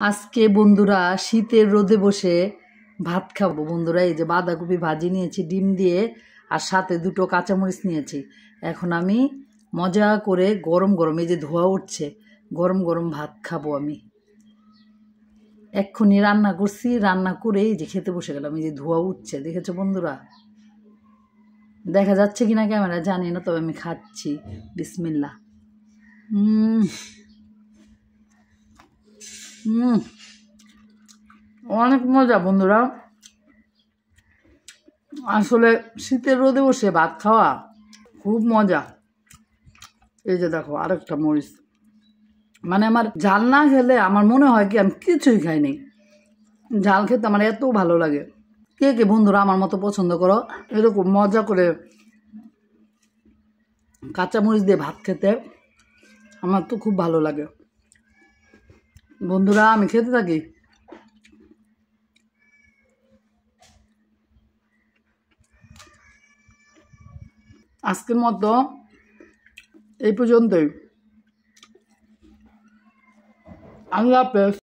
আজকে বন্ধুরা শীতের রোদে বসে ভাত খাবো। বন্ধুরা এই যে বাঁধাকপি ভাজি নিয়েছি ডিম দিয়ে, আর সাথে দুটো কাঁচামরিচ নিয়েছি। এখন আমি মজা করে গরম গরম, এই যে ধোয়া উঠছে, গরম গরম ভাত খাবো আমি। এক্ষুনি রান্না করছি, রান্না করে এই যে খেতে বসে গেলাম। এই যে ধোয়া উঠছে, দেখেছো বন্ধুরা? দেখা যাচ্ছে কিনা ক্যামেরা জানি না, তবে আমি খাচ্ছি। বিসমিল্লাহ। অনেক মজা বন্ধুরা। আসলে শীতের রোদে বসে ভাত খাওয়া খুব মজা। এই যে দেখো আরেকটা মরিচ, মানে আমার ঝাল না খেলে আমার মনে হয় কি আমি কিছুই খাইনি। ঝাল খেতে আমার এত ভালো লাগে। কে কে বন্ধুরা আমার মতো পছন্দ করো এরকম মজা করে কাঁচামরিচ দিয়ে ভাত খেতে? আমার তো খুব ভালো লাগে বন্ধুরা, আমি খেতে থাকি। আজকের মতো এই পর্যন্তই। আল্লাহ হাফেজ।